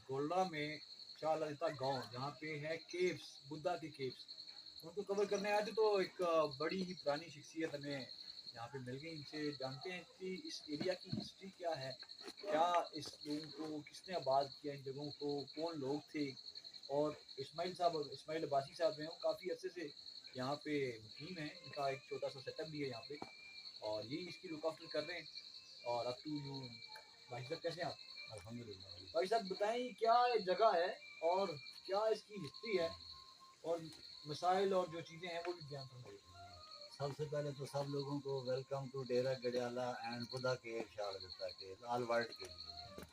गोल्डा में शाह ललिता गांव जहाँ पे है केव्स, बुद्धा की केव्स, उनको कवर करने आए थे। तो एक बड़ी ही पुरानी शख्सियत हमें यहाँ पे मिल गई। इनसे जानते हैं कि इस एरिया की हिस्ट्री क्या है, क्या इस लोगों को किसने आबाद किया, इन जगहों को, कौन लोग थे। और इस्माइल साहब, इस्माइल अब्बासी साहब हैं, वो काफ़ी अरसे से यहाँ पे मुकीम है। इनका एक छोटा सा सेटअप भी है यहाँ पे, और यही इसकी लुक आफ्टर कर रहे हैं। और अप टू यू भाई साहब, कैसे हैं आप? अल्हम्दुलिल्लाह। भाई साहब बताएं, ये क्या जगह है और क्या इसकी हिस्ट्री है, और मसाइल और जो चीज़ें हैं वो भी बयान फरमाइए। सबसे पहले तो सब लोगों को welcome to Dera Gadiyala and खुदा के शाल देता के ऑल वर्ल्ड के लिए।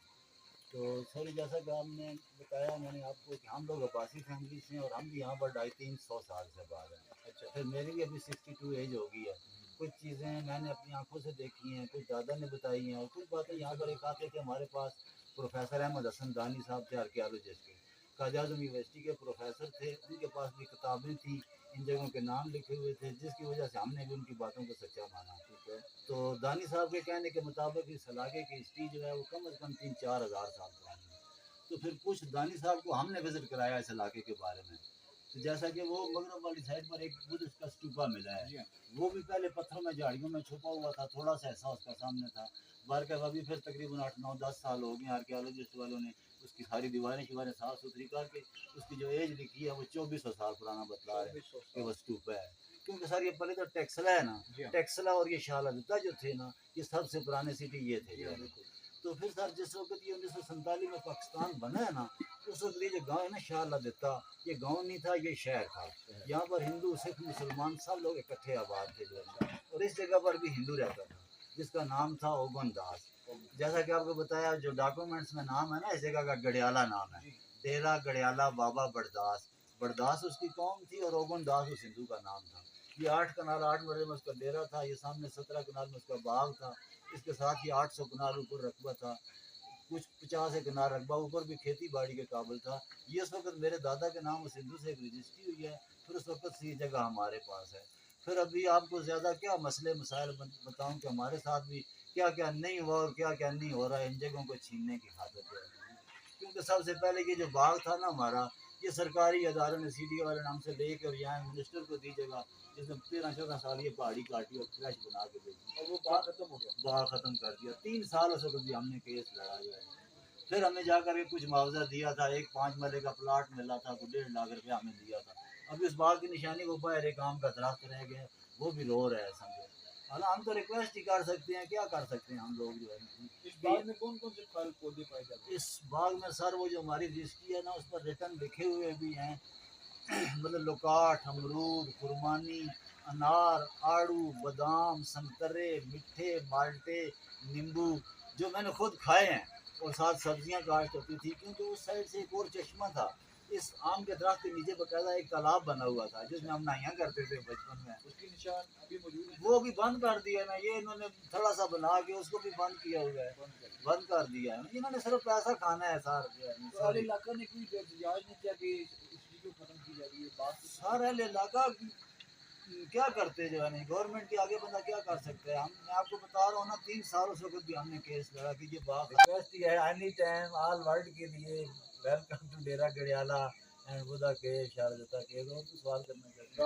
तो सर जैसा कि आपने बताया, मैंने आपको कि हम लोग अब्बासी फैमिली से हैं और हम भी यहाँ पर 250-300 साल से बाद हैं। अच्छा, फिर मेरी भी अभी 62 एज हो गई है। कुछ चीज़ें मैंने अपनी आंखों से देखी हैं, कुछ दादा ने बताई हैं, और कुछ बातें यहाँ पर एक आते थे हमारे पास प्रोफेसर अहमद हसन दानी साहब थे, आर्कियोलॉजिस्ट के, कायद यूनिवर्सिटी के प्रोफेसर थे। उनके पास भी किताबें थी, इन जगहों के नाम लिखे हुए थे, जिसकी वजह से हमने भी उनकी बातों को सच्चा माना। ठीक है, तो दानी साहब के कहने के मुताबिक इस इलाके की हिस्ट्री जो है वो कम अज़ कम 3-4 हज़ार साल पुरानी है। तो फिर कुछ दानी साहब को हमने विज़िट कराया इस इलाके के बारे में। तो जैसा कि वो मगरब वाली साइड पर एक बुद्ध का स्तूपा मिला है, वो भी पहले पत्थरों में झाड़ियों में छुपा हुआ था, थोड़ा सा ऐसा उसका सामने था। बार के अभी फिर तकरीबन 8-9-10 साल हो गए आर्कियोलॉजिस्ट वालों ने उसकी सारी दीवारें शिवारें साफ सुथरी करके उसकी जो एज लिखी है वो 2400 साल पुराना बतला रहे हैं कि वो स्तूपा है। क्योंकि सर ये पहले तो टेक्सला है ना, टेक्सला और ये शाह ललिता जो थे ना, ये सबसे पुराने सिटी ये थे। तो फिर सर जिस वक्त ये 1947 में पाकिस्तान बना है ना, उस वक्त ये जो गाँव है ना शाह ललिता, ये गाँव नहीं था, ये शहर था। यहाँ पर हिंदू सिख मुसलमान सब लोग इकट्ठे आबाद थे जो है, और इस जगह पर भी हिंदू रहता था जिसका नाम था ओगन दास। जैसा कि आपको बताया, जो डॉक्यूमेंट्स में नाम है ना, इस जगह का गडियाला नाम है, डेरा गडियाला बाबा बड़दास। बड़दास उसकी कौम थी और ओगन दास उस हिंदू का नाम था। ये 8 कनाल 8 मरले में उसका डेरा था, ये सामने 17 कनाल में उसका बाग था, इसके साथ ही 800 कनाल ऊपर रकबा था, कुछ 50 कनाल रकबा ऊपर भी खेती बाड़ी के काबिल था। ये उस वक्त मेरे दादा के नाम उस हिंदू से एक रजिस्ट्री हुई है, फिर उस वक्त से ये जगह हमारे पास है। फिर अभी आपको ज़्यादा क्या मसले मसाइल बताऊँ कि हमारे साथ भी क्या क्या नहीं हुआ और क्या क्या नहीं हो रहा है इन जगहों को छीनने की खातिर जो है। क्योंकि सबसे पहले ये जो बाग था ना हमारा, ये सरकारी अदारों ने सीडी वाले नाम से लेके और यहाँ मिनिस्टर को दी जगह, जिसने 13-14 साल ये पहाड़ी काटी और फ्लैश बना के भेजी, और वो बाग खत्म हो गया, बाग खत्म कर दिया। 3 साल उस वक्त भी हमने केस लड़ाया है। फिर हमें जाकर के कुछ मुआवजा दिया था, एक 5 मरले का प्लाट मिला था, 1.5 लाख रुपया हमें दिया था। अभी उस बाग की निशानी को बाहर एक आम का दरख्त रह गया, वो भी रो रहा है समझो। हाँ, हम तो रिक्वेस्ट ही कर सकते हैं, क्या कर सकते हैं हम लोग जो है। इस बाग में कौन कौन से फल पौधे पाए जाते हैं? इस बाग में सर वो जो हमारी रजिस्ट्री है ना, उस पर रिटर्न लिखे हुए भी हैं मतलब लोकाठ, अमरूद, खुरमानी, अनार, आड़ू, बादाम, संतरे, मिठे, माल्टे, नींबू, जो मैंने खुद खाए हैं। और साथ सब्जियां काश्त होती थी, क्योंकि उस साइड से एक और चश्मा था। इस आम के दरख्त के नीचे बकायदा एक तालाब बना हुआ था जिसमें हम नहाया करते थे बचपन में। उसकी निशान अभी मौजूद है? वो भी बंद कर दिया ना, ये इन्होंने थोड़ा सा बना के उसको भी बंद किया हुआ है, बंद कर दिया है। इन्होंने सिर्फ पैसा खाना है सर। तो अहले इलाका ने कोई एहतजाज नहीं किया कि इसकी जो खत्म की जा रही है बात? सर अहले इलाका क्या करते जो है नहीं, गवर्नमेंट के आगे बंदा क्या कर सकते हैं। हम मैं आपको बता रहा हूँ ना, 3 सालों से भी हमने केस लड़ा कि ये बात रिक्वेस्ट है एनी टाइम ऑल वर्ल्ड के लिए, welcome to Dera Gadiyala and Buddha के शारदा के। और सवाल करना चाहिए।